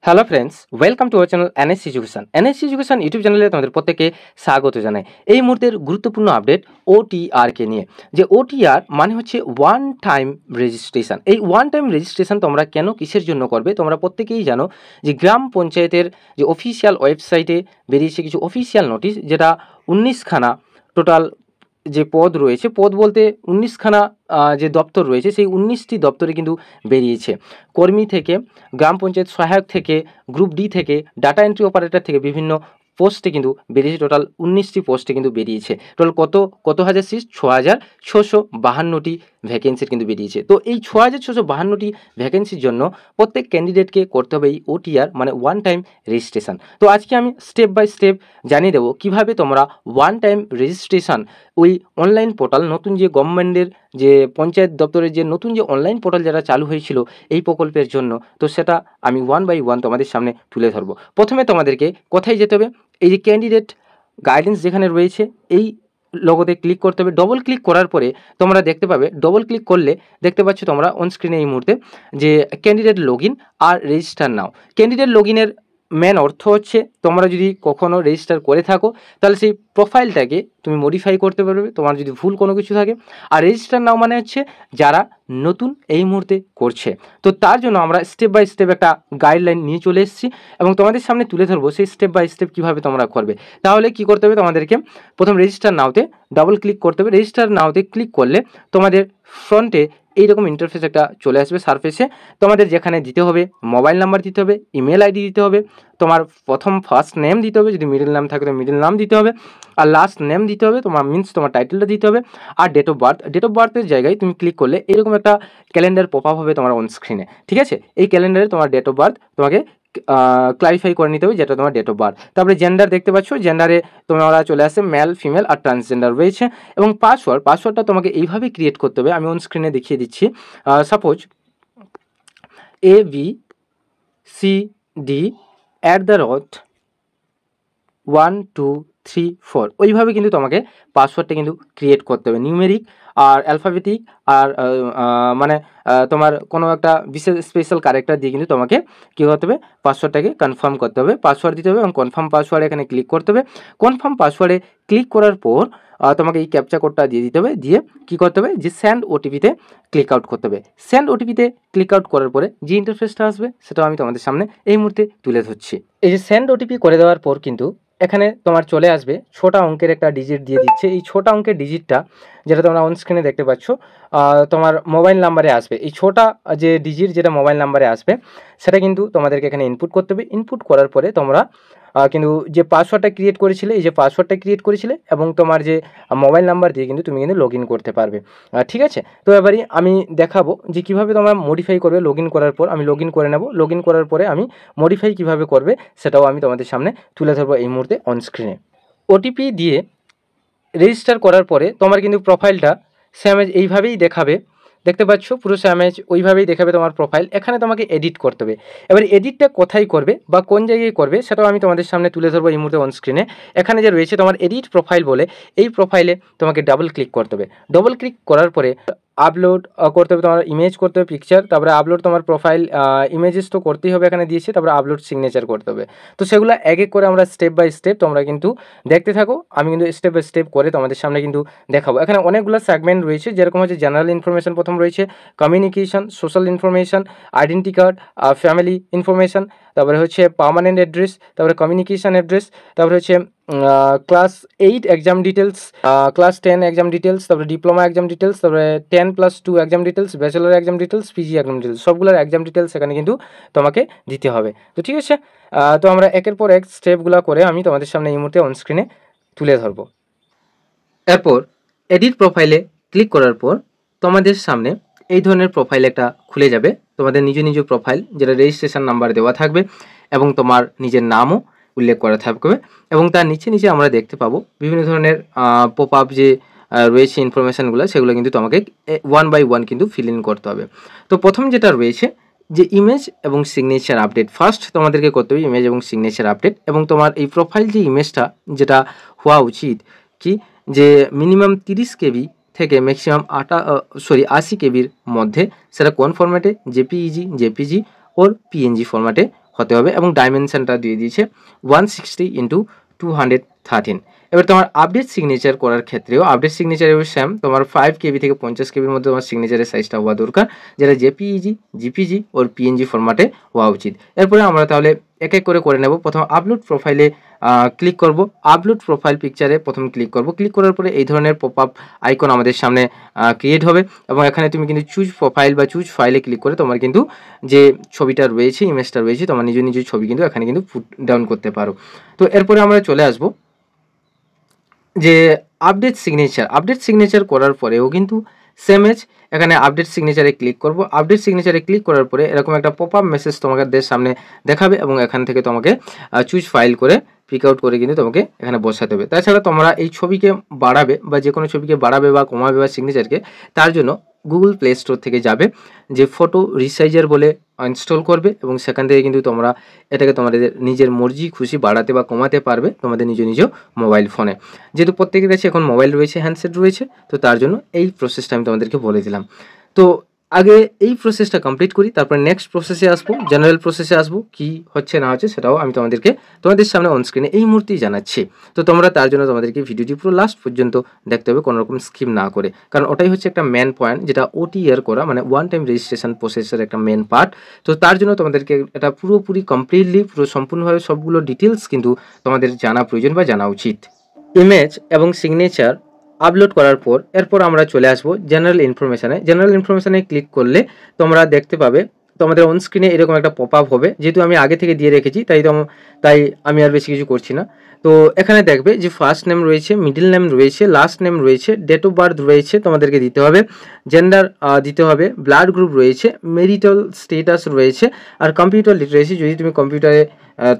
Hello friends, welcome to our channel NSC education. NSC education YouTube চ্যানেলে তোমাদের প্রত্যেককে স্বাগত জানাই। এই মুহূর্তের গুরুত্বপূর্ণ আপডেট ওটিআরকে নিয়ে। যে ওটিআর মানে হচ্ছে ওয়ান টাইম রেজিস্ট্রেশন। এই ওয়ান টাইম রেজিস্ট্রেশন তোমরা কেন কিসের জন্য করবে? তোমরা প্রত্যেকেই জানো যে গ্রাম পঞ্চায়েতের যে অফিসিয়াল ওয়েবসাইটে বেরিয়েছে কিছু অফিসিয়াল নোটিশ, যেটা 19খানা টোটাল যে পদ রয়েছে, পদ বলতে 19খানা যে দপ্তর রয়েছে, সেই 19টি দপ্তরে কিন্তু বেরিয়েছে। কর্মী থেকে, গ্রাম পঞ্চায়েত সহায়ক থেকে, গ্রুপ ডি থেকে, ডাটা এন্ট্রি অপারেটর থেকে বিভিন্ন পোস্টে কিন্তু বেরিয়েছে। টোটাল 19টি পোস্টে কিন্তু বেরিয়েছে। টোটাল কত হাজার সিট? 6,652টি ভ্যাকেন্সির কিন্তু বেরিয়েছে। তো এই 6,652টি ভ্যাকেন্সির জন্য প্রত্যেক ক্যান্ডিডেটকে করতে হবে এই ওটিআর মানে ওয়ান টাইম রেজিস্ট্রেশন। তো আজকে আমি স্টেপ বাই স্টেপ জানিয়ে দেবো কীভাবে তোমরা ওয়ান টাইম রেজিস্ট্রেশন ওই অনলাইন পোর্টাল, নতুন যে গভর্নমেন্টের যে পঞ্চায়েত দপ্তরের যে নতুন যে অনলাইন পোর্টাল যারা চালু হয়েছিল এই প্রকল্পের জন্য, তো সেটা আমি ওয়ান বাই ওয়ান তোমাদের সামনে তুলে ধরবো। প্রথমে তোমাদেরকে কোথায় যেতে হবে? এই যে ক্যান্ডিডেট গাইডেন্স যেখানে রয়েছে এই লোগোতে ক্লিক করতে হবে। ডবল ক্লিক করার পরে তোমরা দেখতে পাবে, ডবল ক্লিক করলে দেখতে পাচ্ছ তোমরা অন স্ক্রিনে এই মুহূর্তে যে ক্যান্ডিডেট লগ ইন আর রেজিস্টার নাও। ক্যান্ডিডেট লগ ইনের মেন অর্থ হচ্ছে তোমরা যদি কখনও রেজিস্টার করে থাকো তাহলে সেই প্রোফাইলটাকে তুমি মডিফাই করতে পারবে তোমার যদি ভুল কোনো কিছু থাকে। আর রেজিস্টার নাও মানে হচ্ছে যারা নতুন এই মুহূর্তে করছে। তো তার জন্য আমরা স্টেপ বাই স্টেপ একটা গাইডলাইন নিয়ে চলে এসেছি এবং তোমাদের সামনে তুলে ধরবো সেই স্টেপ বাই স্টেপ কীভাবে তোমরা করবে। তাহলে কি করতে হবে? তোমাদেরকে প্রথম রেজিস্টার নাওতে ডবল ক্লিক করতে হবে। রেজিস্টার নাওতে ক্লিক করলে তোমাদের ফ্রন্টে এইরকম ইন্টারফেস একটা চলে আসবে। সারফেসে তোমাদের যেখানে দিতে হবে মোবাইল নাম্বার দিতে হবে, ইমেল আইডি দিতে হবে, তোমার প্রথম ফার্স্ট নেম দিতে হবে, যদি মিডল নাম থাকে তো মিডল নাম দিতে হবে, আর লাস্ট নেম দিতে হবে, তোমার মিন্স তোমার টাইটেলটা দিতে হবে, আর date of birth. Date of বার্থের জায়গায় তুমি ক্লিক করলে এরকম একটা ক্যালেন্ডার পপ আপ হবে তোমার অন স্ক্রিনে। ঠিক আছে, এই ক্যালেন্ডারে তোমার ডেট অফ বার্থ তোমাকে ক্লারিফাই করে নিতে হবে, যেটা তোমার ডেট অফ বার্থ। তারপরে জেন্ডার দেখতে পাচ্ছ, জেন্ডারে তোমরা চলে আসে মেল, ফিমেল আর ট্রান্সজেন্ডার রয়েছে। এবং পাসওয়ার্ডটা তোমাকে এইভাবে ক্রিয়েট করতে হবে, আমি অন স্ক্রিনে দেখিয়ে দিচ্ছি। সাপোজ abcd@123 ওইভাবে কিন্তু তোমাকে পাসওয়ার্ডটা কিন্তু ক্রিয়েট করতে হবে, নিউমেরিক আর অ্যালফাবেটিক আর মানে তোমার কোনো একটা বিশেষ স্পেশাল ক্যারেক্টার দিয়ে কিন্তু তোমাকে কী করতে হবে? পাসওয়ার্ডটাকে কনফার্ম করতে হবে, পাসওয়ার্ড দিতে হবে এবং কনফার্ম পাসওয়ার্ড এখানে ক্লিক করতে হবে। কনফার্ম পাসওয়ার্ডে ক্লিক করার পর তোমাকে এই ক্যাপচা কোডটা দিয়ে দিতে হবে। দিয়ে কী করতে হবে? যে সেন্ড ওটিপিতে ক্লিক আউট করতে হবে। সেন্ড ওটিপিতে ক্লিক আউট করার পরে যে ইন্টারফেসটা আসবে সেটাও আমি তোমাদের সামনে এই মুহূর্তে তুলে ধরছি। এই যে সেন্ড ওটিপি করে দেওয়ার পর কিন্তু এখানে তোমার চলে আসবে 6টা অঙ্কের একটা ডিজিট দিয়ে দিচ্ছে। এই 6টা অঙ্কের ডিজিটটা যেটা তোমরা অন স্ক্রিনে দেখতে পাচ্ছ তোমার মোবাইল নাম্বারে আসবে। এই 6টা যে ডিজিট যেটা মোবাইল নাম্বারে আসবে সেটা কিন্তু তোমাদেরকে এখানে ইনপুট করতে হবে। ইনপুট করার পরে তোমরা কিন্তু যে পাসওয়ার্ডটা ক্রিয়েট করেছিলে, এই যে পাসওয়ার্ডটা ক্রিয়েট করেছিলে এবং তোমার যে মোবাইল নাম্বার দিয়ে কিন্তু তুমি কিন্তু লগ ইন করতে পারবে। ঠিক আছে, তো এবারে আমি দেখাবো যে কীভাবে তোমরা মডিফাই করবে। লগ ইন করার পর আমি লগ ইন করে নেব। লগ ইন করার পরে আমি মডিফাই কীভাবে করবে সেটাও আমি তোমাদের সামনে তুলে ধরবো এই মুহূর্তে অন স্ক্রিনে। ওটিপি দিয়ে রেজিস্টার করার পরে তোমার কিন্তু প্রোফাইলটা সেম এইভাবেই দেখাবে। দেখতে পাচ্ছ পুরো স্যামেজ ওইভাবেই দেখাবে তোমার প্রোফাইল। এখানে তোমাকে এডিট করতে হবে। এবার এডিটটা কোথায় করবে বা কোন জায়গায় করবে সেটাও আমি তোমাদের সামনে তুলে ধরবো এই মুহূর্তে অন স্ক্রিনে। এখানে যে রয়েছে তোমার এডিট প্রোফাইল বলে, এই প্রোফাইলে তোমাকে ডাবল ক্লিক করতে হবে। ডবল ক্লিক করার পরে আপলোড করতে হবে, তোমার ইমেজ করতে হবে, পিকচার, তারপরে আপলোড তোমার প্রোফাইল ইমেজেস তো করতেই হবে এখানে দিয়েছে, তারপরে আপলোড সিগনেচার করতে হবে। তো সেগুলো এক এক করে আমরা স্টেপ বাই স্টেপ তোমরা কিন্তু দেখতে থাকো। আমি কিন্তু স্টেপ বাই স্টেপ করে তোমাদের সামনে কিন্তু দেখাবো। এখানে অনেকগুলো সেগমেন্ট রয়েছে, যেরকম হচ্ছে জেনারেল ইনফরমেশন প্রথম রয়েছে, communication, social information, identity card, family information, তারপরে হচ্ছে পার্মানেন্ট অ্যাড্রেস, তারপরে কমিউনিকেশন অ্যাড্রেস, তারপরে হচ্ছে class 8 exam details, class 10 exam details, তারপরে ডিপ্লোমা এক্সাম ডিটেলস, তারপরে 10+2 exam details, bachelor exam details, PG exam details, সবগুলোর এক্সাম ডিটেলস এখানে কিন্তু তোমাকে দিতে হবে। তো ঠিক আছে, তো আমরা একের পর এক স্টেপগুলো করে আমি তোমাদের সামনে এই মুহূর্তে অনস্ক্রিনে তুলে ধরবো। এরপর এডিট প্রোফাইলে ক্লিক করার পর তোমাদের সামনে এই ধরনের প্রোফাইল একটা খুলে যাবে। তোমাদের নিজ নিজ প্রোফাইল, যেটা রেজিস্ট্রেশন নাম্বার দেওয়া থাকবে এবং তোমার নিজের নামও উল্লেখ করা থাকবে এবং তার নিচে নিচে আমরা দেখতে পাবো বিভিন্ন ধরনের পপ আপ যে রয়েছে ইনফরমেশানগুলো, সেগুলো কিন্তু তোমাকে ওয়ান বাই ওয়ান কিন্তু ফিল ইন করতে হবে। তো প্রথম যেটা রয়েছে যে ইমেজ এবং সিগনেচার আপডেট, ফার্স্ট তোমাদেরকে করতে হবে ইমেজ এবং সিগনেচার আপডেট। এবং তোমার এই প্রোফাইল যে ইমেজটা যেটা হওয়া উচিত কি, যে মিনিমাম 30 KB থেকে ম্যাক্সিমাম 80 KBর মধ্যে, সেটা কোন ফরম্যাটে, জেপিইজি, জেপিজি ওর পিএনজি ফরম্যাটে হতে হবে এবং ডাইমেনশনটা দিয়ে দিয়েছে 160x213। এবার তোমার আপডেট সিগনেচার করার ক্ষেত্রেও আপডেট সিগনেচার সেম তোমার 5 KB থেকে 50 KB মধ্যে তোমার সিগনেচারের সাইজটা হওয়া দরকার, যেটা জেপিইজি, জিপিজি ওর পিএনজি ফরম্যাটে হওয়া উচিত। এরপরে আমরা তাহলে এক এক করে নেব। প্রথম আপলোড প্রোফাইলে ক্লিক করব। আপলোড প্রোফাইল পিকচারে প্রথম ক্লিক করব। ক্লিক করার পরে এই ধরনের পপ আপ আইকন আমাদের সামনে ক্রিয়েট হবে এবং এখানে তুমি কিন্তু চুজ প্রোফাইল বা চুজ ফাইলে ক্লিক করে তোমার কিন্তু যে ছবিটা রয়েছে, ইমেজটা রয়েছে, তোমার নিজ ছবি কিন্তু এখানে কিন্তু পুট ডাউন করতে পারো। তো এরপরে আমরা চলে আসব যে আপডেট সিগনেচার করার পরেও কিন্তু সেম এজ এখানে আপডেট সিগনেচারে ক্লিক করব। আপডেট সিগনেচারে ক্লিক করার পরে এরকম একটা পপ আপ মেসেজ তোমাদের সামনে দেখাবে এবং এখান থেকে তোমাকে চুজ ফাইল করে পিক আউট করে কিন্তু তোমাকে এখানে বসাতে হবে। তাছাড়া তোমরা এই ছবিকে বাড়াবে বা যে কোনো ছবিকে বাড়াবে বা কমাবে বা সিগনেচারকে, তার জন্য গুগল প্লে স্টোর থেকে যাবে, যে ফটো রিসাইজার বলে ইনস্টল করবে এবং সেখান থেকে কিন্তু তোমরা এটাকে তোমাদের নিজের মর্জি খুশি বাড়াতে বা কমাতে পারবে তোমাদের নিজ মোবাইল ফোনে। যেহেতু প্রত্যেকের কাছে এখন মোবাইল রয়েছে, হ্যান্ডসেট রয়েছে, তো তার জন্য এই প্রসেসটা আমি তোমাদেরকে বলে দিলাম। তো আগে এই প্রসেসটা কমপ্লিট করি, তারপর নেক্সট প্রসেসে আসবো, জেনারেল প্রসেসে আসবো, কি হচ্ছে না হচ্ছে সেটাও আমি তোমাদের সামনে অন স্ক্রিনে এই মুহূর্তেই জানাচ্ছি। তো তোমরা তার জন্য তোমাদেরকে ভিডিওটি পুরো লাস্ট পর্যন্ত দেখতে হবে, কোনো রকম স্কিপ না করে, কারণ ওটাই হচ্ছে একটা মেন পয়েন্ট, যেটা OTR করা মানে ওয়ান টাইম রেজিস্ট্রেশন প্রসেসের একটা মেন পার্ট। তো তার জন্য তোমাদেরকে এটা পুরোপুরি কমপ্লিটলি পুরো সম্পূর্ণভাবে সবগুলো ডিটেলস কিন্তু তোমাদের জানা প্রয়োজন বা জানা উচিত। ইমেজ এবং সিগনেচার আপলোড করার পর এরপর আমরা চলে আসবো জেনারেল ইনফরমেশানে। জেনারেল ইনফরমেশানে ক্লিক করলে তোমরা দেখতে পাবে তোমাদের অন স্ক্রিনে এরকম একটা পপ আপ হবে। যেহেতু আমি আগে থেকে দিয়ে রেখেছি তাই আমি আর বেশি কিছু করছি না। তো এখানে দেখবে যে ফার্স্ট নেম রয়েছে, মিডল নেম রয়েছে, লাস্ট নেম রয়েছে, ডেট অফ বার্থ রয়েছে তোমাদেরকে দিতে হবে, জেন্ডার দিতে হবে, ব্লাড গ্রুপ রয়েছে, মেরিটাল স্টেটাস রয়েছে, আর কম্পিউটার লিটারেসি, যদি তুমি কম্পিউটারে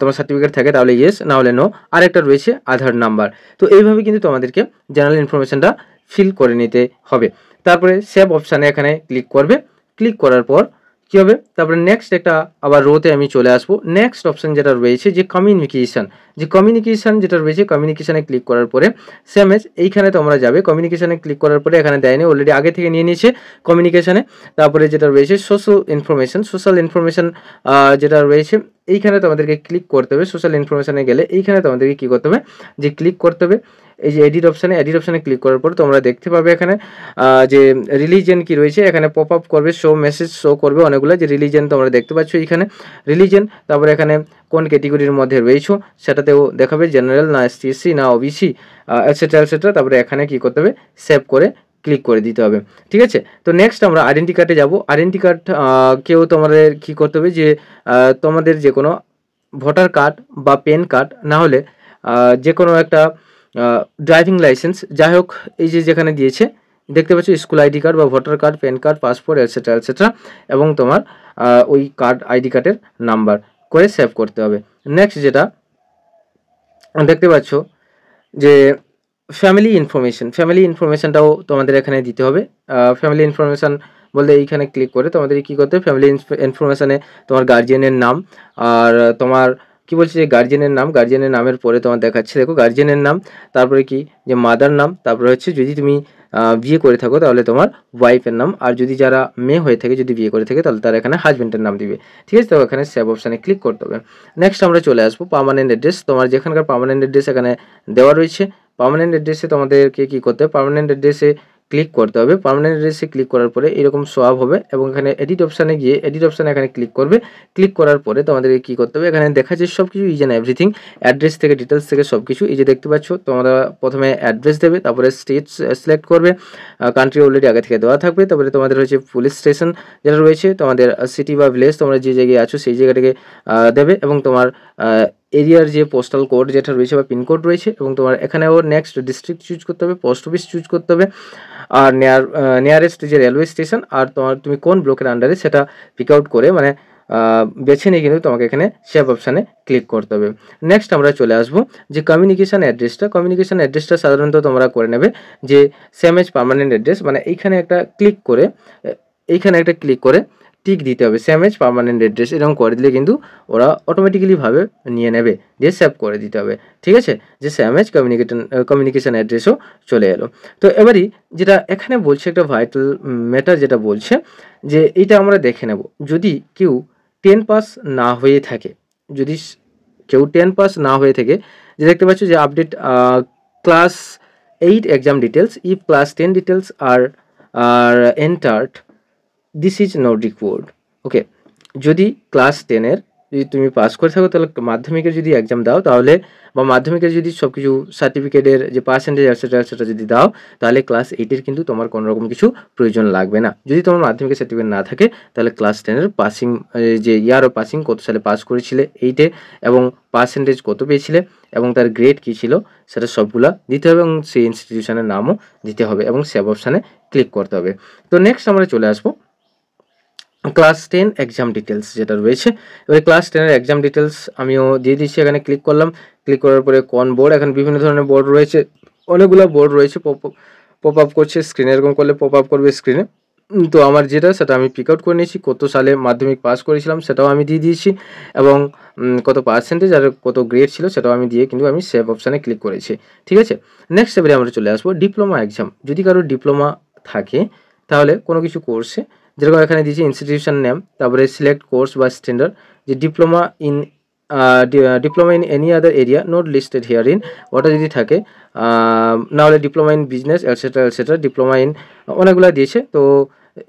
তোমার সার্টিফিকেট থাকে তাহলে ইয়েস, না হলে নো, আর একটা রয়েছে আধার নাম্বার। তো এইভাবে কিন্তু তোমাদেরকে জেনারেল ইনফরমেশনটা ফিল করে নিতে হবে। তারপরে সেভ অপশানে এখানে ক্লিক করবে। ক্লিক করার পর কী হবে, তারপরে নেক্সট একটা আবার রোতে আমি চলে আসবো। নেক্সট অপশান যেটা রয়েছে যে কমিউনিকেশান যেটা রয়েছে, কমিউনিকেশানে ক্লিক করার পরে সেম এজ এইখানে তোমরা যাবে। কমিউনিকেশানে ক্লিক করার পরে এখানে দেয়নি, অলরেডি আগে থেকে নিয়ে নিয়েছে কমিউনিকেশানে। তারপরে যেটা রয়েছে সোশ্যাল ইনফরমেশান যেটা রয়েছে এইখানে তোমাদেরকে ক্লিক করতে হবে। সোশ্যাল ইনফরমেশানে গেলে এইখানে তোমাদেরকে কী করতে হবে, যে ক্লিক করতে হবে এই যে এডিট অপশানে ক্লিক করার পর তোমরা দেখতে পাবে এখানে যে রিলিজিয়ন কি রয়েছে, এখানে পপ আপ করবে, মেসেজ শো করবে অনেকগুলো, যে রিলিজিয়ন তোমরা দেখতে পাচ্ছ এইখানে রিলিজিয়ন। তারপরে এখানে কোন ক্যাটেগরির মধ্যে রয়েছো সেটাতেও দেখাবে, জেনারেল না SC না OBC এটসেট্রা। তারপরে এখানে কি করতে হবে, সেভ করে ক্লিক করে দিতে হবে। ঠিক আছে, তো নেক্সট আমরা আইডেন্টি কার্ডে যাব। আইডেন্টি কার্ড কেউ তোমাদের কী করতে হবে, যে তোমাদের যে কোনো ভোটার কার্ড বা প্যান কার্ড, না হলে যে কোনো একটা ড্রাইভিং লাইসেন্স, যাই হোক এই যে যেখানে দিয়েছে দেখতে পাচ্ছ স্কুল আইডি কার্ড বা voter card, pan card, passport etcetera এবং তোমার ওই আইডি কার্ডের নাম্বার করে সেভ করতে হবে। নেক্সট যেটা দেখতে পাচ্ছ যে ফ্যামিলি ইনফরমেশনটাও তোমাদের এখানে দিতে হবে। ফ্যামিলি ইনফরমেশান বলতে এইখানে ক্লিক করে তোমাদের কী করতে হবে, ফ্যামিলি ইনফরমেশানে তোমার গার্জিয়ানের নাম, আর তোমার কি বলছে যে গার্জিয়ানের নামের পরে তোমার দেখাচ্ছে, দেখো গার্জিয়ানের নাম, তারপরে কি যে মাদার নাম, তারপরে হচ্ছে যদি তুমি বিয়ে করে থাকো তাহলে তোমার ওয়াইফের নাম, আর যদি যারা মেয়ে হয়ে থাকে যদি বিয়ে করে থাকে তাহলে তারা এখানে হাজব্যান্ডের নাম দিবে। ঠিক আছে, তো এখানে সেভ অপশানে ক্লিক করতে হবে। নেক্সট আমরা চলে আসবো পার্মানেন্ট অ্যাড্রেস। তোমার যেখানকার পার্মানেন্ট অ্যাড্রেস এখানে দেওয়া রয়েছে, পার্মানেন্ট অ্যাড্রেসে তোমাদেরকে কী করতে হবে, পার্মানেন্ট অ্যাড্রেসে ক্লিক করতে হবে। পার্মানেন্ট অ্যাড্রেসে ক্লিক করার পরে এরকম শো আপ হবে এবং এখানে এডিট অপশানে গিয়ে এডিট অপশানে এখানে ক্লিক করবে। ক্লিক করার পরে তোমাদেরকে কী করতে হবে, এখানে দেখা যায় সব কিছু ইজ অ্যান্ড এভরিথিং, অ্যাড্রেস থেকে ডিটেলস থেকে সব কিছু এই যে দেখতে পাচ্ছ। তোমরা প্রথমে অ্যাড্রেস দেবে, তারপরে স্টেট সিলেক্ট করবে, কান্ট্রি অলরেডি আগে থেকে দেওয়া থাকবে, তারপরে তোমাদের হচ্ছে পুলিশ স্টেশন যেটা রয়েছে, তোমাদের সিটি বা ভিলেজ তোমরা যে জায়গায় আছো সেই জায়গাটাকে দেবে এবং তোমার এরিয়ার যে পোস্টাল কোড যেটা রয়েছে বা পিনকোড রয়েছে, এবং তোমার এখানেও নেক্সট ডিস্ট্রিক্ট চুজ করতে হবে, পোস্ট অফিস চুজ করতে হবে, আর নিয়ারেস্ট যে রেলওয়ে স্টেশন, আর তুমি কোন ব্লকের আন্ডারে সেটা পিক আউট করে মানে বেছে নিয়ে কিন্তু তোমাকে এখানে সেভ অপশানে ক্লিক করতে হবে। নেক্সট আমরা চলে আসবো যে কমিউনিকেশান অ্যাড্রেসটা সাধারণত তোমরা করে নেবে যে সেম এজ পার্মানেন্ট অ্যাড্রেস, মানে এইখানে একটা ক্লিক করে টিক দিতে হবে, সেম এজ পার্মানেন্ট অ্যাড্রেস, এরকম করে দিলে কিন্তু ওরা অটোমেটিক্যালিভাবে নিয়ে নেবে, দিয়ে সেভ করে দিতে হবে। ঠিক আছে, যে সেম এজ কমিউনিকেশান অ্যাড্রেসও চলে এলো। তো এবারই যেটা এখানে বলছে একটা ভাইটাল ম্যাটার যেটা বলছে যে এইটা আমরা দেখে নেব, যদি কেউ 10 পাস না হয়ে থাকে যদি কেউ 10 পাস না হয়ে থাকে, যে দেখতে পাচ্ছ যে update class 8 exam details, if class 10 details are entered this is not required. Okay, যদি ক্লাস 10-এর যদি তুমি পাস করে থাকো, তাহলে মাধ্যমিকের যদি এক্সাম দাও তাহলে, বা মাধ্যমিকের যদি সব কিছু সার্টিফিকেটের যে পার্সেন্টেজ এটসেট্রা যদি দাও, তাহলে ক্লাস 8-এর কিন্তু তোমার কোনো রকম কিছু প্রয়োজন লাগবে না। যদি তোমার মাধ্যমিকের সার্টিফিকেট না থাকে, তাহলে ক্লাস 10-এর পাসিং, যে ইয়ার অফ পাসিং, কত সালে পাস করেছিলে 8-এ, এবং পার্সেন্টেজ কত পেয়েছিলে, এবং তার গ্রেড কী ছিল, সেটা সবগুলা দিতে হবে, এবং সেই ইনস্টিটিউশনের নামও দিতে হবে, এবং সেভ অপশানে ক্লিক করতে হবে। তো নেক্সট আমরা চলে আসবো ক্লাস 10 এক্সাম ডিটেলস যেটা রয়েছে। এবারে ক্লাস 10-এর এক্সাম ডিটেলস আমিও দিয়ে দিচ্ছি, এখানে ক্লিক করলাম। ক্লিক করার পরে কোন বোর্ড, এখানে বিভিন্ন ধরনের বোর্ড রয়েছে, অনেকগুলো বোর্ড রয়েছে, পপ আপ করছে স্ক্রিনে, এরকম করলে পপ আপ করবে স্ক্রিনে। তো আমার যেটা, সেটা আমি পিক আউট করে নিয়েছি, কত সালে মাধ্যমিক পাস করেছিলাম সেটাও আমি দিয়ে দিয়েছি, এবং কত পার্সেন্টেজ আর কত গ্রেড ছিল সেটাও আমি দিয়ে কিন্তু আমি সেভ অপশানে ক্লিক করেছি। ঠিক আছে, নেক্সট এবারে আমরা চলে আসবো ডিপ্লোমা এক্সাম। যদি কারো ডিপ্লোমা থাকে, তাহলে কোনো কিছু কোর্সে, যেরকম এখানে দিয়েছি ইনস্টিটিউশন নেম, তারপরে সিলেক্ট কোর্স বা স্ট্যান্ডার্ড, যে diploma in any other area not listed here in, ওটা যদি থাকে, নাহলে diploma in business etcetera, diploma in, অনেকগুলো দিয়েছে। তো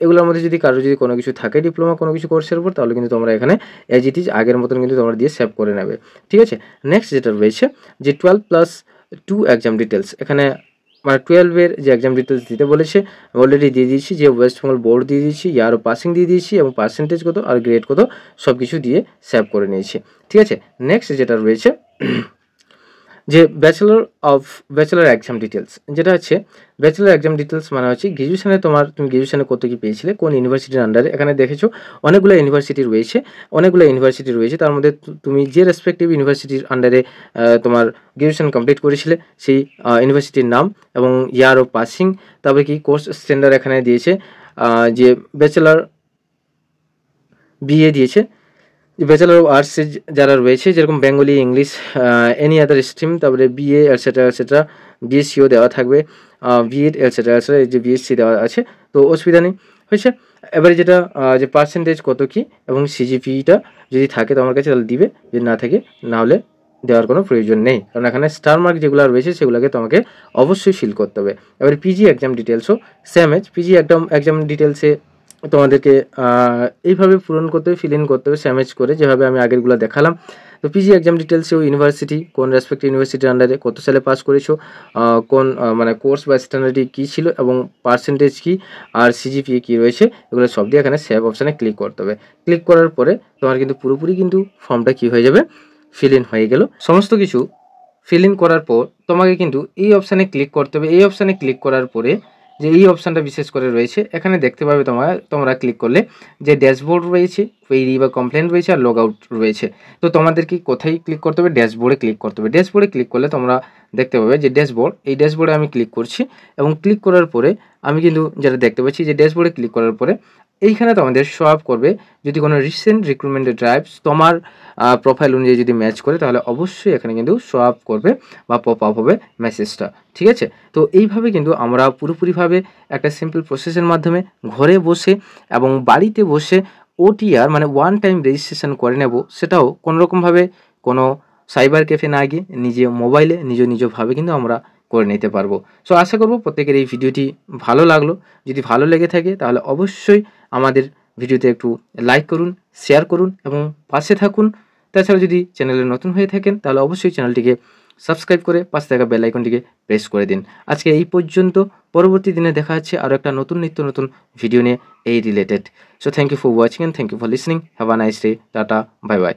এগুলোর মধ্যে যদি কারো যদি কোনো কিছু থাকে ডিপ্লোমা কোনো কিছু কোর্সের উপর, তাহলে কিন্তু তোমরা এখানে এজ ইট ইজ আগের মতন কিন্তু তোমরা দিয়ে সেভ করে নেবে। ঠিক আছে, নেক্সট যেটা রয়েছে যে 12+2 এক্সাম ডিটেলস, এখানে মানে 12-এর যে এক্সাম ডিটেলস দিতে বলেছে, অলরেডি দিয়ে দিয়েছি, যে ওয়েস্ট বেঙ্গল বোর্ড দিয়ে দিয়েছি, ইয়ার পাসিং দিয়ে দিয়েছি, এবং পার্সেন্টেজ কত আর গ্রেড কত সব কিছু দিয়ে সেভ করে নিয়েছি। ঠিক আছে, নেক্সট যেটা রয়েছে যে ব্যাচেলর এক্সাম ডিটেলস, যেটা হচ্ছে ব্যাচেলর এক্সাম ডিটেলস মানে হচ্ছে গ্র্যাজুয়েশনে তুমি গ্র্যাজুয়েশনে কত কী পেয়েছিলে, কোন ইউনিভার্সিটির আন্ডারে। এখানে দেখেছো অনেকগুলো ইউনিভার্সিটি রয়েছে, তার মধ্যে তুমি যে রেসপেক্টিভ ইউনিভার্সিটির আন্ডারে তোমার গ্র্যাজুয়েশন কমপ্লিট করেছিলে, সেই ইউনিভার্সিটির নাম এবং ইয়ার অফ পাসিং, তারপরে কি কোর্স স্ট্যান্ডার্ড এখানে দিয়েছে, যে ব্যাচেলর বিএ দিয়েছে, ব্যাচেলর অফ আর্টস যারা রয়েছে, যেরকম Bengali, English, any other stream, তারপরে বিএ এটসেট্রা, বিএসসিও দেওয়া থাকবে, বিএড এটসেট্রা, এই যে বিএসসি দেওয়া আছে, তো অসুবিধা নেই হয়েছে। এবারে যেটা যে পার্সেন্টেজ কত কী এবং সিজিপিটা যদি থাকে তোমার কাছে তাহলে দিবে, যদি না থাকে না হলে দেওয়ার কোনো প্রয়োজন নেই, কারণ এখানে স্টার মার্ক যেগুলো রয়েছে সেগুলোকে তোমাকে অবশ্যই ফিল করতে হবে। এবারে পিজি এক্সাম ডিটেলসও সেম এজ, পিজি এক্সাম ডিটেলসে তোমাদেরকে এইভাবে পূরণ করতে হবে, ফিল ইন করতে হবে স্যামেজ করে, যেভাবে আমি আগেরগুলো দেখালাম। তো পিজি এক্সাম ডিটেলসেও ইউনিভার্সিটি, কোন রেসপেক্টিভ ইউনিভার্সিটির আন্ডারে কত সালে পাস করেছো, কোন মানে কোর্স বা স্ট্যান্ডার্ডটি কী ছিল, এবং পার্সেন্টেজ কী আর সিজিপিএ কী রয়েছে, এগুলো সব দিয়ে এখানে সেভ অপশানে ক্লিক করতে হবে। ক্লিক করার পরে তোমার কিন্তু পুরোপুরি কিন্তু ফর্মটা কী হয়ে যাবে, ফিল ইন হয়ে গেল। সমস্ত কিছু ফিল ইন করার পর তোমাকে কিন্তু এই অপশানে ক্লিক করতে হবে। এই অপশানে ক্লিক করার পরে যে এই অপশানটা বিশেষ করে রয়েছে, এখানে দেখতে পাবে তোমরা ক্লিক করলে যে ড্যাশবোর্ড রয়েছে, কোয়েরি বা কমপ্লেন রয়েছে, আর লগ আউট রয়েছে। তো তোমাদেরকে কোথায় ক্লিক করতে হবে, ড্যাশবোর্ডে ক্লিক করতে হবে। ড্যাশবোর্ডে ক্লিক করলে তোমরা দেখতে পাবে যে ড্যাশবোর্ড, এই ড্যাশবোর্ডে আমি ক্লিক করছি, এবং ক্লিক করার পরে আমি কিন্তু যেটা দেখতে পাচ্ছি যে ড্যাশবোর্ডে ক্লিক করার পরে এইখানে তোমাদের শো আপ করবে, যদি কোনো রিসেন্ট রিক্রুটমেন্টের ড্রাইভস তোমার প্রোফাইল অনুযায়ী যদি ম্যাচ করে, তাহলে অবশ্যই এখানে কিন্তু শো আপ করবে বা পপ আপ হবে মেসেজটা। ঠিক আছে, তো এইভাবে কিন্তু আমরা পুরোপুরিভাবে একটা সিম্পল প্রসেসের মাধ্যমে ঘরে বসে এবং বাড়িতে বসে ওটিআর মানে ওয়ান টাইম রেজিস্ট্রেশন করে নেব, সেটাও কোনোরকমভাবে কোনো সাইবার ক্যাফে না গিয়ে নিজে মোবাইলে নিজভাবে কিন্তু আমরা করে নিতে পারবো। সো আশা করব প্রত্যেকের এই ভিডিওটি ভালো লাগলো। যদি ভালো লেগে থাকে তাহলে অবশ্যই আমাদের ভিডিওতে একটু লাইক করুন, শেয়ার করুন এবং পাশে থাকুন। তাছাড়া যদি চ্যানেলে নতুন হয়ে থাকেন তাহলে অবশ্যই চ্যানেলটিকে সাবস্ক্রাইব করে পাশে থাকা বেল আইকনটিকে প্রেস করে দিন। আজকে এই পর্যন্ত, পরবর্তী দিনে দেখা হচ্ছে আরও একটা নিত্য নতুন ভিডিও নিয়ে এই related. So thank you for watching and thank you for listening. Have a nice day. Tata, bye by.